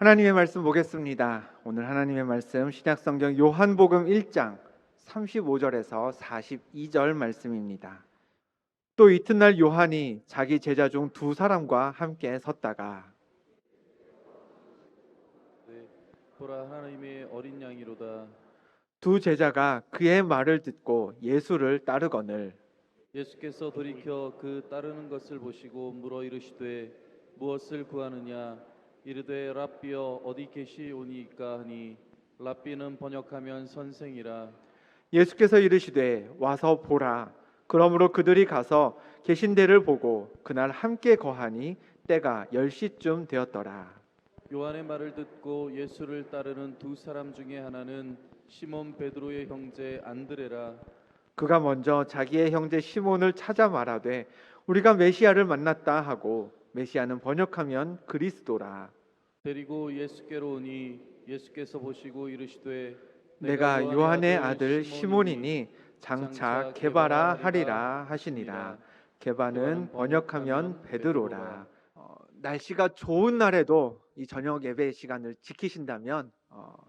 하나님의 말씀 보겠습니다. 오늘 하나님의 말씀 신약성경 요한복음 1장 35절에서 42절 말씀입니다. 또 이튿날 요한이 자기 제자 중 두 사람과 함께 섰다가 보라, 하나님의 어린 양이로다. 두 제자가 그의 말을 듣고 예수를 따르거늘 예수께서 돌이켜 그 따르는 것을 보시고 물어 이르시되 무엇을 구하느냐. 이르되 랍비여 어디 계시오니이까 하니, 랍비는 번역하면 선생이라. 예수께서 이르시되 와서 보라. 그러므로 그들이 가서 계신 데를 보고 그날 함께 거하니 때가 10시쯤 되었더라. 요한의 말을 듣고 예수를 따르는 두 사람 중에 하나는 시몬 베드로의 형제 안드레라. 그가 먼저 자기의 형제 시몬을 찾아 말하되 우리가 메시아를 만났다 하고, 메시아는 번역하면 그리스도라. 데리고 예수께로 오니 예수께서 보시고 이르시되 내가 요한의 아들 시몬이니 장차 게바라 하리라 하시니라. 게바는 번역하면 베드로라. 날씨가 좋은 날에도 이 저녁 예배 시간을 지키신다면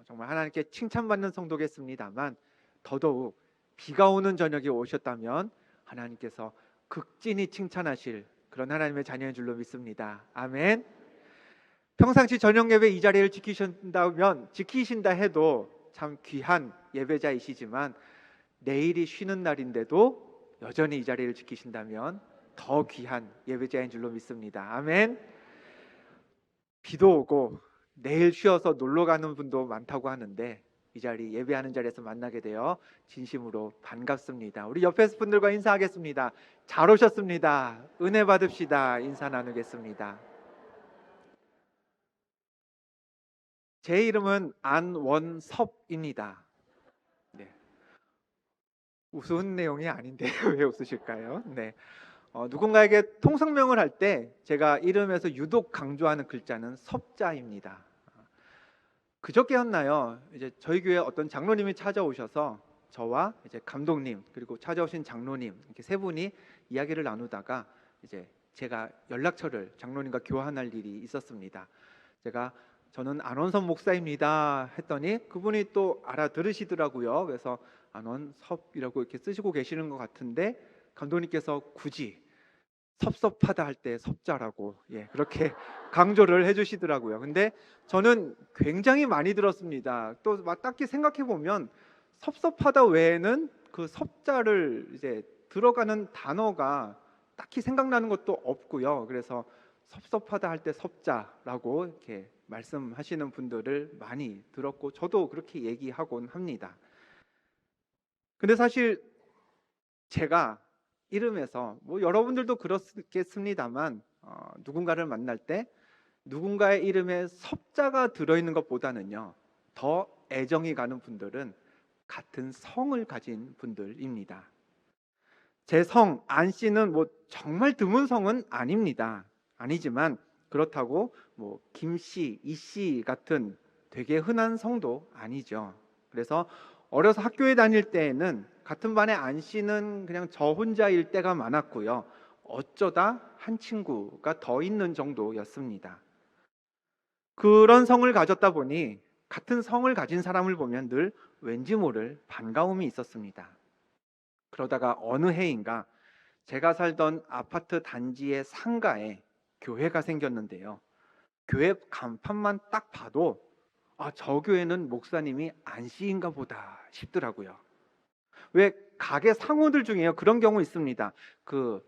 정말 하나님께 칭찬받는 성도겠습니다만, 더더욱 비가 오는 저녁이 오셨다면 하나님께서 극진히 칭찬하실 그런 하나님의 자녀인 줄로 믿습니다. 아멘. 평상시 저녁 예배 이 자리를 지키신다 해도 참 귀한 예배자이시지만, 내일이 쉬는 날인데도 여전히 이 자리를 지키신다면 더 귀한 예배자인 줄로 믿습니다. 아멘. 비도 오고 내일 쉬어서 놀러 가는 분도 많다고 하는데, 이 자리 예배하는 자리에서 만나게 되어 진심으로 반갑습니다. 우리 옆에 분들과 인사하겠습니다. 잘 오셨습니다. 은혜 받읍시다. 인사 나누겠습니다. 제 이름은 안원섭입니다. 네. 우스운 내용이 아닌데 왜 웃으실까요? 네. 누군가에게 통성명을 할 때 제가 이름에서 유독 강조하는 글자는 섭자입니다. 그저께였나요? 이제 저희 교회 어떤 장로님이 찾아오셔서 저와 이제 감독님 그리고 찾아오신 장로님 이렇게 세 분이 이야기를 나누다가 이제 제가 연락처를 장로님과 교환할 일이 있었습니다. 저는 안원섭 목사입니다 했더니 그분이 또 알아들으시더라고요. 그래서 안원섭이라고 이렇게 쓰시고 계시는 것 같은데, 감독님께서 굳이 섭섭하다 할 때 섭자라고 그렇게 강조를 해주시더라고요. 근데 저는 굉장히 많이 들었습니다. 또 딱히 생각해 보면 섭섭하다 외에는 그 섭자를 이제 들어가는 단어가 딱히 생각나는 것도 없고요. 그래서 섭섭하다 할 때 섭자라고 이렇게 말씀하시는 분들을 많이 들었고, 저도 그렇게 얘기하곤 합니다. 근데 사실 제가 이름에서 여러분들도 그렇겠습니다만, 누군가를 만날 때 누군가의 이름에 섭자가 들어있는 것보다는요, 더 애정이 가는 분들은 같은 성을 가진 분들입니다. 제 성 안씨는 정말 드문 성은 아니지만 그렇다고 김씨, 이씨 같은 되게 흔한 성도 아니죠. 그래서 어려서 학교에 다닐 때에는 같은 반에 안씨는 그냥 저 혼자일 때가 많았고요. 어쩌다 한 친구가 더 있는 정도였습니다. 그런 성을 가졌다 보니 같은 성을 가진 사람을 보면 늘 왠지 모를 반가움이 있었습니다. 그러다가 어느 해인가 제가 살던 아파트 단지의 상가에 교회가 생겼는데요. 교회 간판만 딱 봐도 저 교회는 목사님이 안씨인가 보다 싶더라고요. 왜 가게 상호들 중에요, 그런 경우 있습니다. 그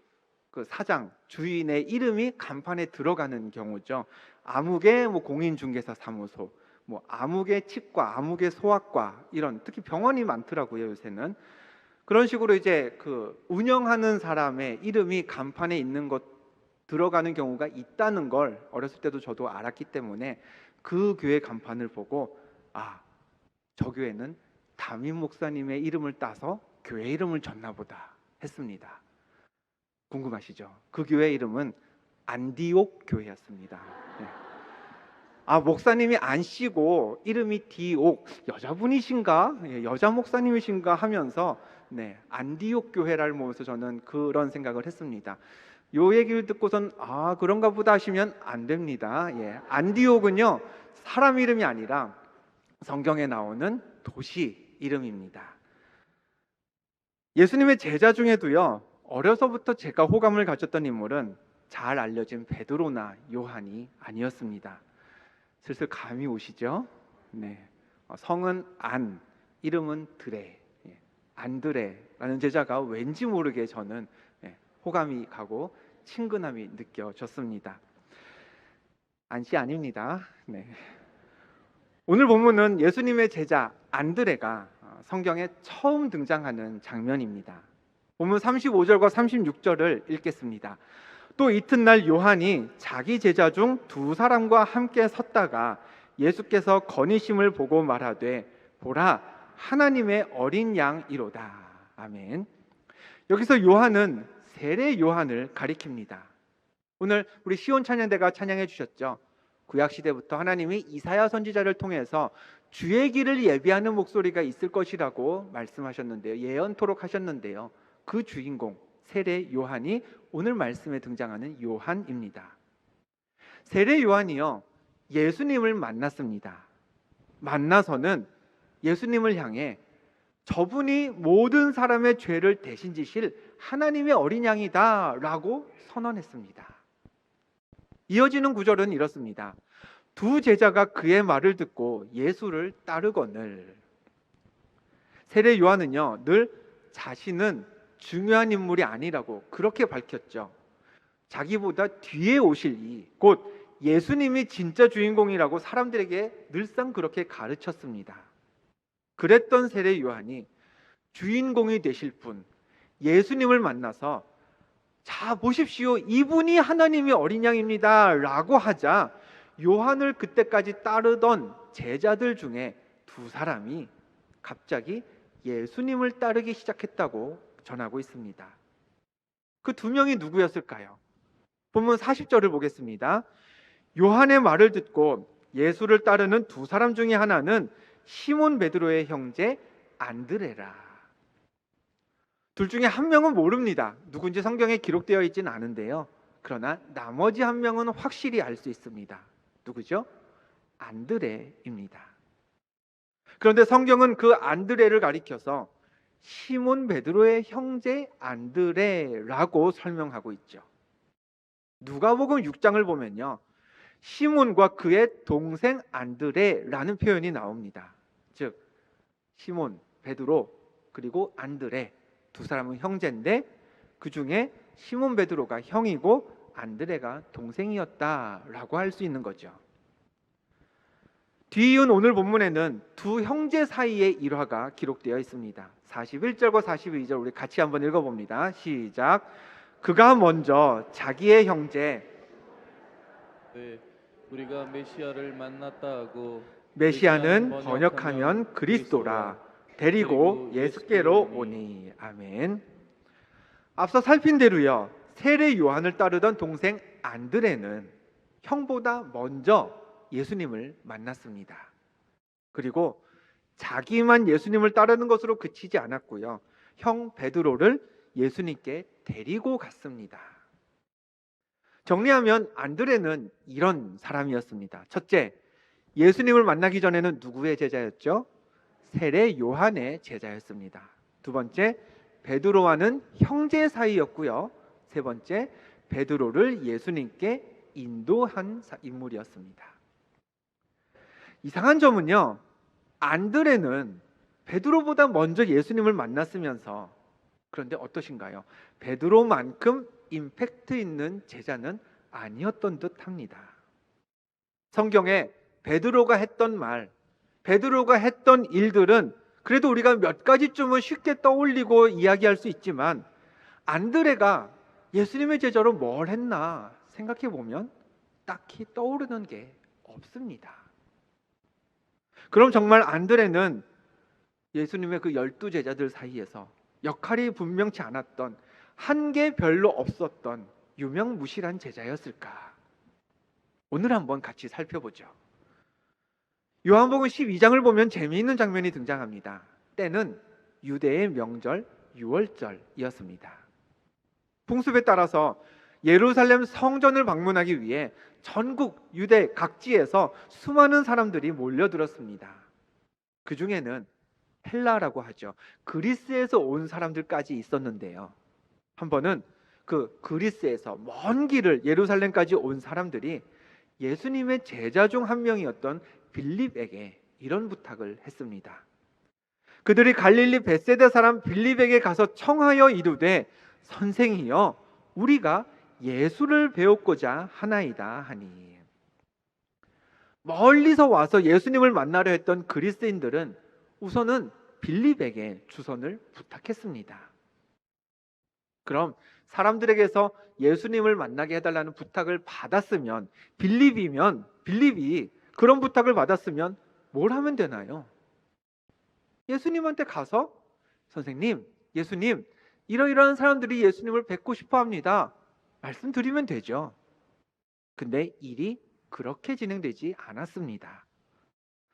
사장, 주인의 이름이 간판에 들어가는 경우죠. 아무개 공인중개사 사무소, 아무개 치과, 아무개 소아과, 이런 특히 병원이 많더라고요, 요새는. 그런 식으로 이제 운영하는 사람의 이름이 간판에 있는 것 들어가는 경우가 있다는 걸 어렸을 때도 저도 알았기 때문에 그 교회 간판을 보고 저 교회는 담임 목사님의 이름을 따서 교회 이름을 줬나 보다 했습니다. 궁금하시죠? 그 교회 이름은 안디옥 교회였습니다. 네. 목사님이 안씨고 이름이 디옥, 여자분이신가? 여자 목사님이신가 하면서 안디옥 교회를 보면서 저는 그런 생각을 했습니다. 요 얘기를 듣고선 그런가 보다 하시면 안 됩니다. 안디옥은요, 사람 이름이 아니라 성경에 나오는 도시 이름입니다. 예수님의 제자 중에도요, 어려서부터 제가 호감을 가졌던 인물은 잘 알려진 베드로나 요한이 아니었습니다. 슬슬 감이 오시죠? 네. 성은 안, 이름은 드레. 안드레라는 제자가 왠지 모르게 저는 호감이 가고 친근함이 느껴졌습니다. 안씨 아닙니다. 네. 오늘 본문은 예수님의 제자 안드레가 성경에 처음 등장하는 장면입니다. 본문 35절과 36절을 읽겠습니다. 또 이튿날 요한이 자기 제자 중 두 사람과 함께 섰다가 예수께서 거니심을 보고 말하되 보라 하나님의 어린 양이로다. 아멘. 여기서 요한은 세례 요한을 가리킵니다. 오늘 우리 시온 찬양대가 찬양해 주셨죠. 구약 시대부터 하나님이 이사야 선지자를 통해서 주의 길을 예비하는 목소리가 있을 것이라고 말씀하셨는데요. 예언토록 하셨는데요. 그 주인공 세례 요한이 오늘 말씀에 등장하는 요한입니다. 세례 요한이요, 예수님을 만났습니다. 만나서는 예수님을 향해 저분이 모든 사람의 죄를 대신 지실 하나님의 어린 양이다 라고 선언했습니다. 이어지는 구절은 이렇습니다. 두 제자가 그의 말을 듣고 예수를 따르거늘. 세례 요한은요, 늘 자신은 중요한 인물이 아니라고 그렇게 밝혔죠. 자기보다 뒤에 오실 이, 곧 예수님이 진짜 주인공이라고 사람들에게 늘상 그렇게 가르쳤습니다. 그랬던 세례 요한이 주인공이 되실 분, 예수님을 만나서 자 보십시오, 이분이 하나님의 어린 양입니다 라고 하자 요한을 그때까지 따르던 제자들 중에 두 사람이 갑자기 예수님을 따르기 시작했다고 전하고 있습니다. 그 두 명이 누구였을까요? 본문 40절을 보겠습니다. 요한의 말을 듣고 예수를 따르는 두 사람 중에 하나는 시몬 베드로의 형제 안드레라. 둘 중에 한 명은 모릅니다. 누군지 성경에 기록되어 있지는 않은데요. 그러나 나머지 한 명은 확실히 알 수 있습니다. 누구죠? 안드레입니다. 그런데 성경은 그 안드레를 가리켜서 시몬 베드로의 형제 안드레라고 설명하고 있죠. 누가복음 6장을 보면요, 시몬과 그의 동생 안드레라는 표현이 나옵니다. 즉 시몬, 베드로 그리고 안드레 두 사람은 형제인데 그 중에 시몬 베드로가 형이고 안드레가 동생이었다라고 할 수 있는 거죠. 뒤이은 오늘 본문에는 두 형제 사이의 일화가 기록되어 있습니다. 41절과 42절 우리 같이 한번 읽어봅니다. 시작. 그가 먼저 자기의 형제 우리가 메시아를 만났다 하고 메시아는 번역하면 그리스도라 데리고 예수께로 오니. 아멘. 앞서 살핀 대로요, 세례 요한을 따르던 동생 안드레는 형보다 먼저 예수님을 만났습니다. 그리고 자기만 예수님을 따르는 것으로 그치지 않았고요, 형 베드로를 예수님께 데리고 갔습니다. 정리하면 안드레는 이런 사람이었습니다. 첫째, 예수님을 만나기 전에는 누구의 제자였죠? 세례 요한의 제자였습니다. 두 번째, 베드로와는 형제 사이였고요. 세 번째, 베드로를 예수님께 인도한 인물이었습니다. 이상한 점은요, 안드레는 베드로보다 먼저 예수님을 만났으면서 그런데 어떠신가요? 베드로만큼 임팩트 있는 제자는 아니었던 듯 합니다. 성경에 베드로가 했던 말, 베드로가 했던 일들은 그래도 우리가 몇 가지쯤은 쉽게 떠올리고 이야기할 수 있지만 안드레가 예수님의 제자로 뭘 했나 생각해 보면 딱히 떠오르는 게 없습니다. 그럼 정말 안드레는 예수님의 그 12제자들 사이에서 역할이 분명치 않았던, 한계 별로 없었던 유명무실한 제자였을까? 오늘 한번 같이 살펴보죠. 요한복음 12장을 보면 재미있는 장면이 등장합니다. 때는 유대의 명절 유월절이었습니다. 풍습에 따라서 예루살렘 성전을 방문하기 위해 전국 유대 각지에서 수많은 사람들이 몰려들었습니다. 그 중에는 헬라라고 하죠. 그리스에서 온 사람들까지 있었는데요. 한 번은 그 그리스에서 먼 길을 예루살렘까지 온 사람들이 예수님의 제자 중 한 명이었던 빌립에게 이런 부탁을 했습니다. 그들이 갈릴리 벳세다 사람 빌립에게 가서 청하여 이르되 선생이여 우리가 예수를 배웠고자 하나이다 하니. 멀리서 와서 예수님을 만나려 했던 그리스인들은 우선은 빌립에게 주선을 부탁했습니다. 그럼 사람들에게서 예수님을 만나게 해달라는 부탁을 받았으면 빌립이 그런 부탁을 받았으면 뭘 하면 되나요? 예수님한테 가서 선생님, 예수님, 이러이러한 사람들이 예수님을 뵙고 싶어 합니다. 말씀드리면 되죠. 근데 일이 그렇게 진행되지 않았습니다.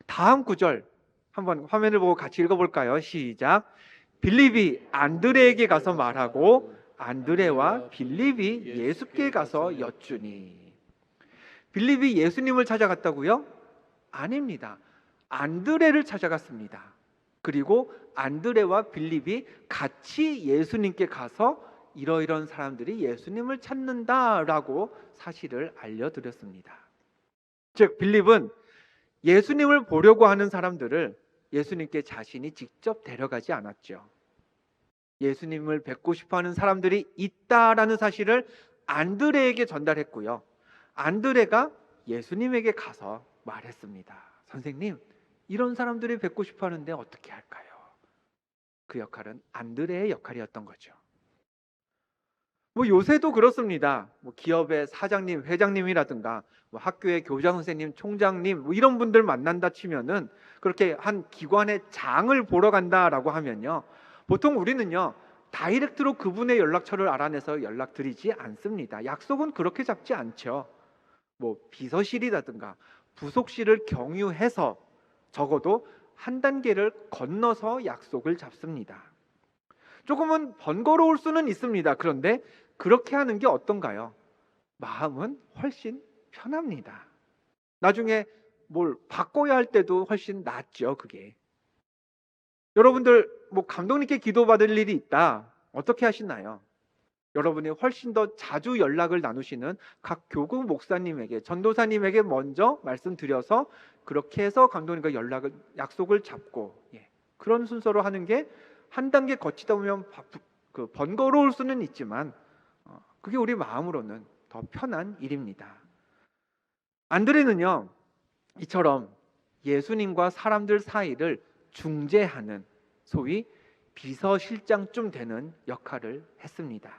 다음 구절 한번 화면을 보고 같이 읽어볼까요? 시작. 빌립이 안드레에게 가서 말하고 안드레와 빌립이 예수께 가서 여쭈니. 빌립이 예수님을 찾아갔다고요? 아닙니다. 안드레를 찾아갔습니다. 그리고 안드레와 빌립이 같이 예수님께 가서 이러이러한 사람들이 예수님을 찾는다라고 사실을 알려드렸습니다. 즉 빌립은 예수님을 보려고 하는 사람들을 예수님께 자신이 직접 데려가지 않았죠. 예수님을 뵙고 싶어하는 사람들이 있다라는 사실을 안드레에게 전달했고요. 안드레가 예수님에게 가서 말했습니다. 선생님, 이런 사람들이 뵙고 싶어하는데 어떻게 할까요? 그 역할은 안드레의 역할이었던 거죠. 요새도 그렇습니다. 기업의 사장님, 회장님이라든가 학교의 교장 선생님, 총장님 이런 분들 만난다 치면은 그렇게 한 기관의 장을 보러 간다라고 하면요, 보통 우리는요 다이렉트로 그분의 연락처를 알아내서 연락드리지 않습니다. 약속은 그렇게 잡지 않죠. 비서실이라든가 부속실을 경유해서 적어도 한 단계를 건너서 약속을 잡습니다. 조금은 번거로울 수는 있습니다. 그런데 그렇게 하는 게 어떤가요? 마음은 훨씬 편합니다. 나중에 뭘 바꿔야 할 때도 훨씬 낫죠, 그게. 여러분들 감독님께 기도받을 일이 있다. 어떻게 하시나요? 여러분이 훨씬 더 자주 연락을 나누시는 각 교구 목사님에게, 전도사님에게 먼저 말씀드려서 그렇게 해서 감독님과 약속을 잡고, 그런 순서로 하는 게 한 단계 거치다 보면 번거로울 수는 있지만 그게 우리 마음으로는 더 편한 일입니다. 안드레는요 이처럼 예수님과 사람들 사이를 중재하는 소위 비서실장쯤 되는 역할을 했습니다.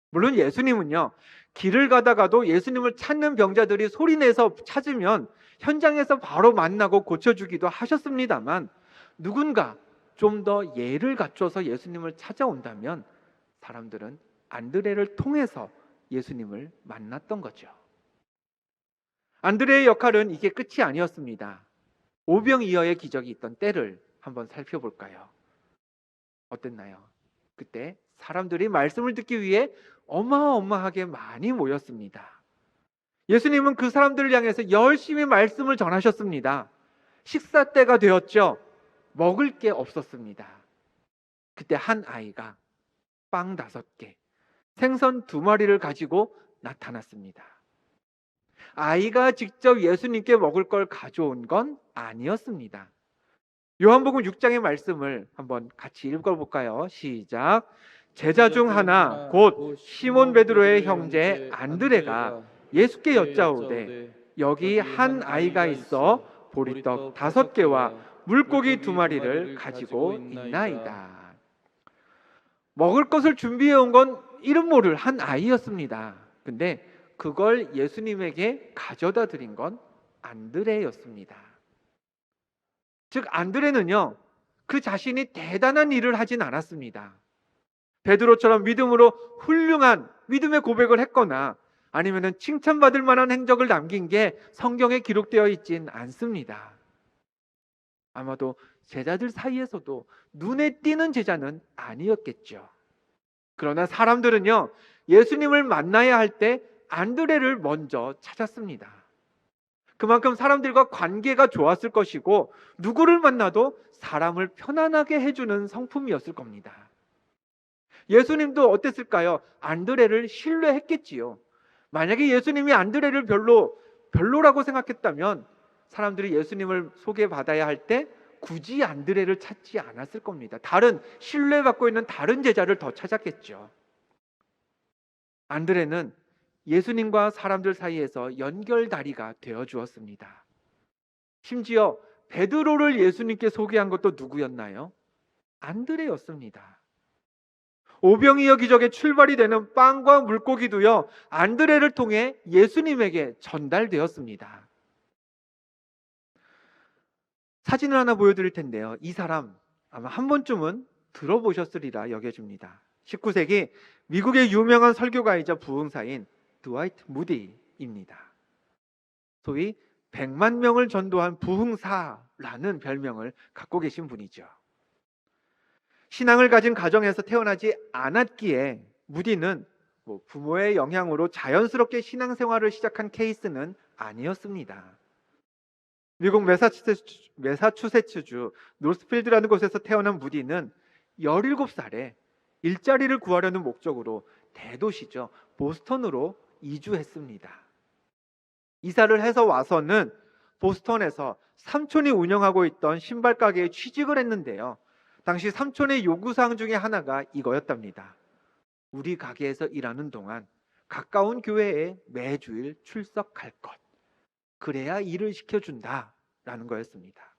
물론 예수님은요 길을 가다가도 예수님을 찾는 병자들이 소리내서 찾으면 현장에서 바로 만나고 고쳐주기도 하셨습니다만, 누군가 좀 더 예를 갖춰서 예수님을 찾아온다면 사람들은 안드레를 통해서 예수님을 만났던 거죠. 안드레의 역할은 이게 끝이 아니었습니다. 오병이어의 기적이 있던 때를 한번 살펴볼까요? 어땠나요? 그때 사람들이 말씀을 듣기 위해 어마어마하게 많이 모였습니다. 예수님은 그 사람들을 향해서 열심히 말씀을 전하셨습니다. 식사 때가 되었죠. 먹을 게 없었습니다. 그때 한 아이가 빵 5개, 생선 2마리를 가지고 나타났습니다. 아이가 직접 예수님께 먹을 걸 가져온 건 아니었습니다. 요한복음 6장의 말씀을 한번 같이 읽어볼까요? 시작. 제자 중 하나 곧 시몬 베드로의 형제 안드레가 예수께 여짜오되 여기 한 아이가 있어 보리떡 5개와 물고기 2마리를 가지고 있나이다. 먹을 것을 준비해 온 건 이름 모를 한 아이였습니다. 근데 그걸 예수님에게 가져다 드린 건 안드레였습니다. 즉 안드레는요 그 자신이 대단한 일을 하진 않았습니다. 베드로처럼 믿음으로 훌륭한 믿음의 고백을 했거나 아니면 칭찬받을 만한 행적을 남긴 게 성경에 기록되어 있진 않습니다. 아마도 제자들 사이에서도 눈에 띄는 제자는 아니었겠죠. 그러나 사람들은요 예수님을 만나야 할 때 안드레를 먼저 찾았습니다. 그만큼 사람들과 관계가 좋았을 것이고 누구를 만나도 사람을 편안하게 해주는 성품이었을 겁니다. 예수님도 어땠을까요? 안드레를 신뢰했겠지요. 만약에 예수님이 안드레를 별로라고 생각했다면 사람들이 예수님을 소개받아야 할 때 굳이 안드레를 찾지 않았을 겁니다. 다른 신뢰받고 있는 다른 제자를 더 찾았겠죠. 안드레는 예수님과 사람들 사이에서 연결다리가 되어 주었습니다. 심지어 베드로를 예수님께 소개한 것도 누구였나요? 안드레였습니다. 오병이어 기적의 출발이 되는 빵과 물고기도요, 안드레를 통해 예수님에게 전달되었습니다. 사진을 하나 보여드릴 텐데요. 이 사람 아마 한 번쯤은 들어보셨으리라 여겨집니다. 19세기 미국의 유명한 설교가이자 부흥사인 드와이트 무디입니다. 소위 100만 명을 전도한 부흥사라는 별명을 갖고 계신 분이죠. 신앙을 가진 가정에서 태어나지 않았기에 무디는 부모의 영향으로 자연스럽게 신앙생활을 시작한 케이스는 아니었습니다. 미국 매사추세츠주 노스필드라는 곳에서 태어난 무디는 17살에 일자리를 구하려는 목적으로 대도시죠, 보스턴으로 이주했습니다. 이사를 해서 와서는 보스턴에서 삼촌이 운영하고 있던 신발 가게에 취직을 했는데요. 당시 삼촌의 요구사항 중에 하나가 이거였답니다. 우리 가게에서 일하는 동안 가까운 교회에 매주일 출석할 것. 그래야 일을 시켜준다라는 거였습니다.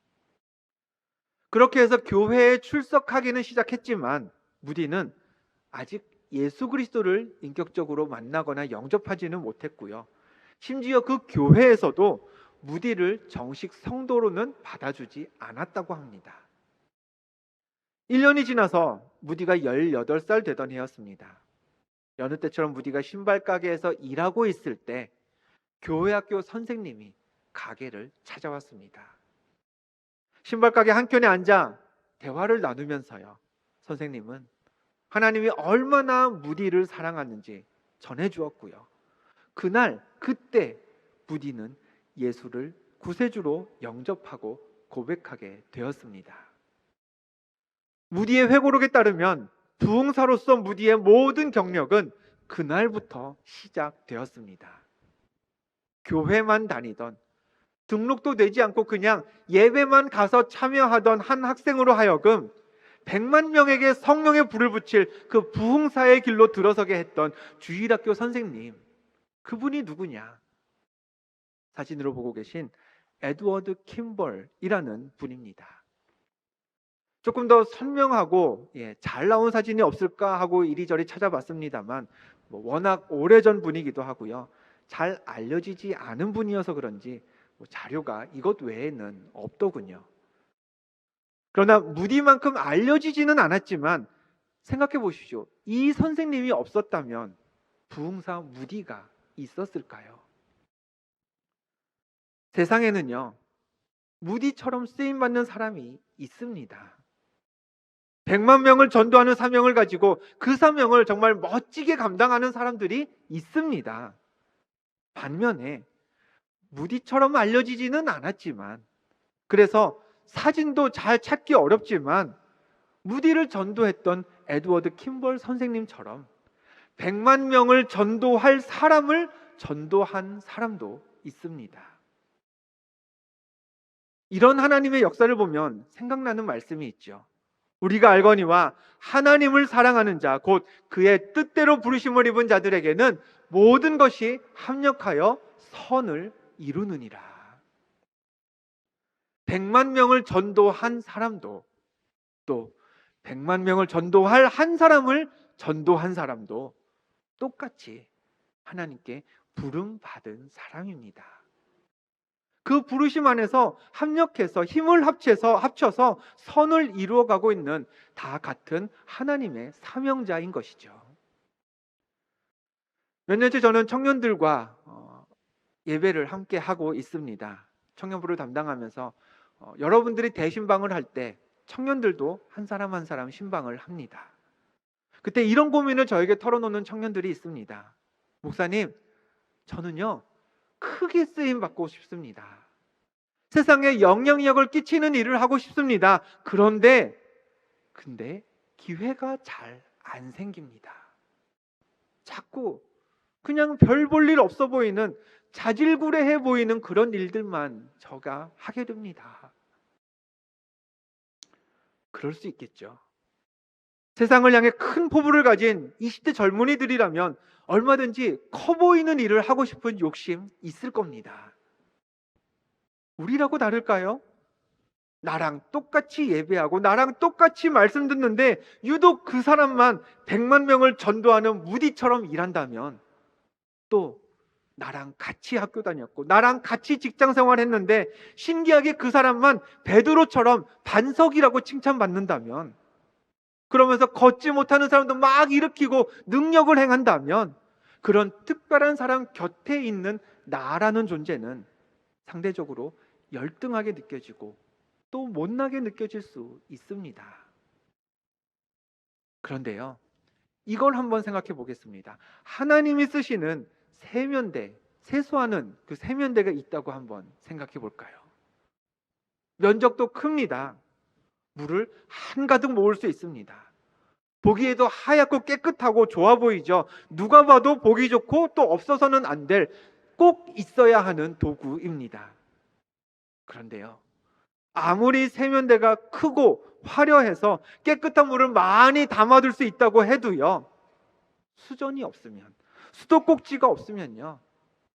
그렇게 해서 교회에 출석하기는 시작했지만 무디는 아직 예수 그리스도를 인격적으로 만나거나 영접하지는 못했고요. 심지어 그 교회에서도 무디를 정식 성도로는 받아주지 않았다고 합니다. 1년이 지나서 무디가 18살 되던 해였습니다. 여느 때처럼 무디가 신발 가게에서 일하고 있을 때 교회 학교 선생님이 가게를 찾아왔습니다. 신발 가게 한켠에 앉아 대화를 나누면서요, 선생님은 하나님이 얼마나 무디를 사랑하는지 전해주었고요. 그때 무디는 예수를 구세주로 영접하고 고백하게 되었습니다. 무디의 회고록에 따르면 부흥사로서 무디의 모든 경력은 그날부터 시작되었습니다. 교회만 다니던, 등록도 내지 않고 그냥 예배만 가서 참여하던 한 학생으로 하여금 100만 명에게 성령의 불을 붙일 그 부흥사의 길로 들어서게 했던 주일학교 선생님, 그분이 누구냐? 사진으로 보고 계신 에드워드 킴벌이라는 분입니다. 조금 더 선명하고 잘 나온 사진이 없을까 하고 이리저리 찾아봤습니다만 워낙 오래전 분이기도 하고요. 잘 알려지지 않은 분이어서 그런지 자료가 이것 외에는 없더군요. 그러나 무디만큼 알려지지는 않았지만 생각해 보십시오. 이 선생님이 없었다면 부흥사 무디가 있었을까요? 세상에는요, 무디처럼 쓰임받는 사람이 있습니다. 100만 명을 전도하는 사명을 가지고 그 사명을 정말 멋지게 감당하는 사람들이 있습니다. 반면에 무디처럼 알려지지는 않았지만, 그래서 사진도 잘 찾기 어렵지만 무디를 전도했던 에드워드 킴벌 선생님처럼 100만 명을 전도할 사람을 전도한 사람도 있습니다. 이런 하나님의 역사를 보면 생각나는 말씀이 있죠. 우리가 알거니와 하나님을 사랑하는 자, 곧 그의 뜻대로 부르심을 입은 자들에게는 모든 것이 합력하여 선을 이루느니라. 100만 명을 전도한 사람도, 또 100만 명을 전도할 한 사람을 전도한 사람도 똑같이 하나님께 부름받은 사람입니다. 그 부르심 안에서 합력해서 힘을 합쳐서 선을 이루어가고 있는 다 같은 하나님의 사명자인 것이죠. 몇 년째 저는 청년들과 예배를 함께 하고 있습니다. 청년부를 담당하면서 여러분들이 대신방을 할 때 청년들도 한 사람 한 사람 신방을 합니다. 그때 이런 고민을 저에게 털어놓는 청년들이 있습니다. 목사님, 저는요, 크게 쓰임 받고 싶습니다. 세상에 영향력을 끼치는 일을 하고 싶습니다. 근데 기회가 잘 안 생깁니다. 자꾸 그냥 별 볼 일 없어 보이는, 자질구레해 보이는 그런 일들만 저가 하게 됩니다. 그럴 수 있겠죠. 세상을 향해 큰 포부를 가진 20대 젊은이들이라면 얼마든지 커 보이는 일을 하고 싶은 욕심 있을 겁니다. 우리라고 다를까요? 나랑 똑같이 예배하고 나랑 똑같이 말씀 듣는데 유독 그 사람만 100만 명을 전도하는 무디처럼 일한다면, 또 나랑 같이 학교 다녔고 나랑 같이 직장 생활했는데 신기하게 그 사람만 베드로처럼 반석이라고 칭찬받는다면, 그러면서 걷지 못하는 사람도 막 일으키고 능력을 행한다면, 그런 특별한 사람 곁에 있는 나라는 존재는 상대적으로 열등하게 느껴지고 또 못나게 느껴질 수 있습니다. 그런데요, 이걸 한번 생각해 보겠습니다. 하나님이 쓰시는 세면대, 세수하는 그 세면대가 있다고 한번 생각해 볼까요? 면적도 큽니다. 물을 한가득 모을 수 있습니다. 보기에도 하얗고 깨끗하고 좋아 보이죠. 누가 봐도 보기 좋고 또 없어서는 안 될, 꼭 있어야 하는 도구입니다. 그런데요, 아무리 세면대가 크고 화려해서 깨끗한 물을 많이 담아둘 수 있다고 해도요, 수전이 없으면, 수도꼭지가 없으면요,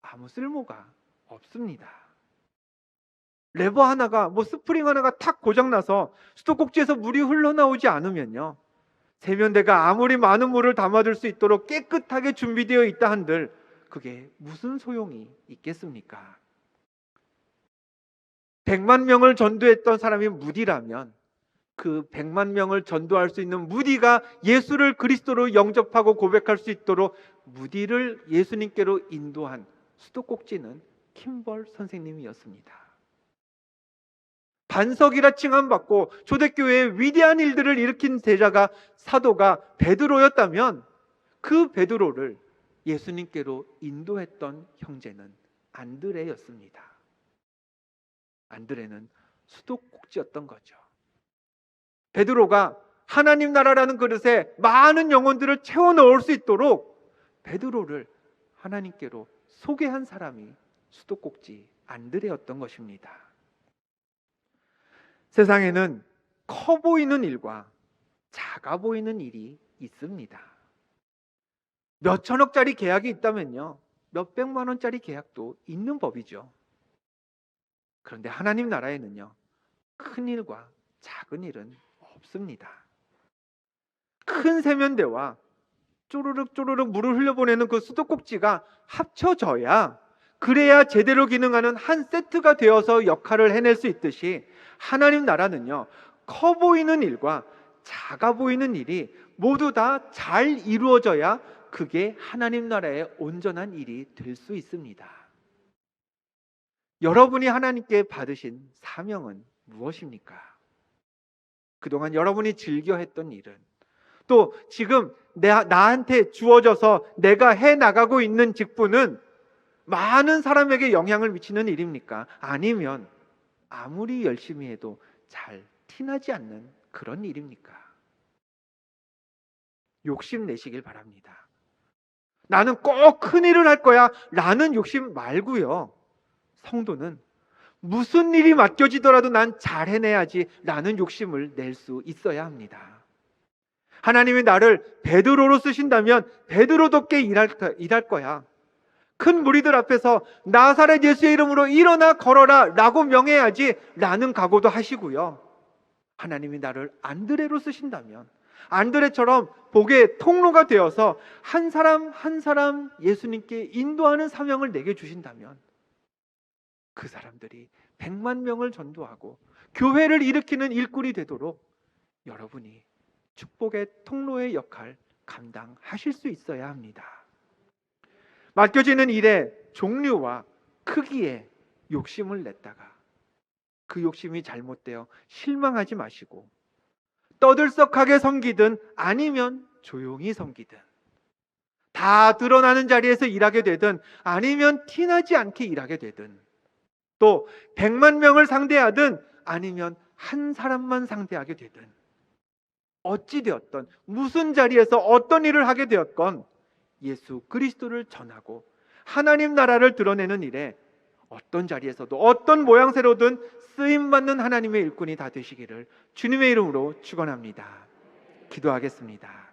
아무 쓸모가 없습니다. 레버 하나가, 스프링 하나가 탁 고장나서 수도꼭지에서 물이 흘러나오지 않으면요, 세면대가 아무리 많은 물을 담아둘 수 있도록 깨끗하게 준비되어 있다 한들 그게 무슨 소용이 있겠습니까? 100만 명을 전도했던 사람이 무디라면 그 100만 명을 전도할 수 있는 무디가 예수를 그리스도로 영접하고 고백할 수 있도록 무디를 예수님께로 인도한 수도꼭지는 킴벌 선생님이었습니다. 반석이라 칭함받고 초대교회의 위대한 일들을 일으킨 제자가, 사도가 베드로였다면 그 베드로를 예수님께로 인도했던 형제는 안드레였습니다. 안드레는 수도꼭지였던 거죠. 베드로가 하나님 나라라는 그릇에 많은 영혼들을 채워 넣을 수 있도록 베드로를 하나님께로 소개한 사람이 수도꼭지 안드레였던 것입니다. 세상에는 커 보이는 일과 작아 보이는 일이 있습니다. 몇 천억짜리 계약이 있다면요, 몇 백만 원짜리 계약도 있는 법이죠. 그런데 하나님 나라에는요, 큰 일과 작은 일은 없습니다. 큰 세면대와 쪼르륵 쪼르륵 물을 흘려보내는 그 수도꼭지가 합쳐져야, 그래야 제대로 기능하는 한 세트가 되어서 역할을 해낼 수 있듯이, 하나님 나라는요, 커 보이는 일과 작아 보이는 일이 모두 다 잘 이루어져야 그게 하나님 나라의 온전한 일이 될 수 있습니다. 여러분이 하나님께 받으신 사명은 무엇입니까? 그동안 여러분이 즐겨 했던 일은, 또 지금 나한테 주어져서 내가 해나가고 있는 직분은 많은 사람에게 영향을 미치는 일입니까? 아니면 아무리 열심히 해도 잘 티나지 않는 그런 일입니까? 욕심 내시길 바랍니다. 나는 꼭 큰 일을 할 거야 라는 욕심 말고요, 성도는 무슨 일이 맡겨지더라도 난 잘 해내야지 라는 욕심을 낼 수 있어야 합니다. 하나님이 나를 베드로로 쓰신다면 베드로답게 일할 거야. 큰 무리들 앞에서 나사렛 예수의 이름으로 일어나 걸어라 라고 명해야지 라는 각오도 하시고요. 하나님이 나를 안드레로 쓰신다면 안드레처럼 복의 통로가 되어서 한 사람 한 사람 예수님께 인도하는 사명을 내게 주신다면 그 사람들이 100만 명을 전도하고 교회를 일으키는 일꾼이 되도록 여러분이 축복의 통로의 역할 감당하실 수 있어야 합니다. 맡겨지는 일의 종류와 크기에 욕심을 냈다가 그 욕심이 잘못되어 실망하지 마시고, 떠들썩하게 섬기든 아니면 조용히 섬기든 다 드러나는 자리에서 일하게 되든 아니면 티나지 않게 일하게 되든 또 100만 명을 상대하든 아니면 한 사람만 상대하게 되든 어찌 되었던 무슨 자리에서 어떤 일을 하게 되었건 예수 그리스도를 전하고 하나님 나라를 드러내는 일에 어떤 자리에서도 어떤 모양새로든 쓰임받는 하나님의 일꾼이 다 되시기를 주님의 이름으로 축원합니다. 기도하겠습니다.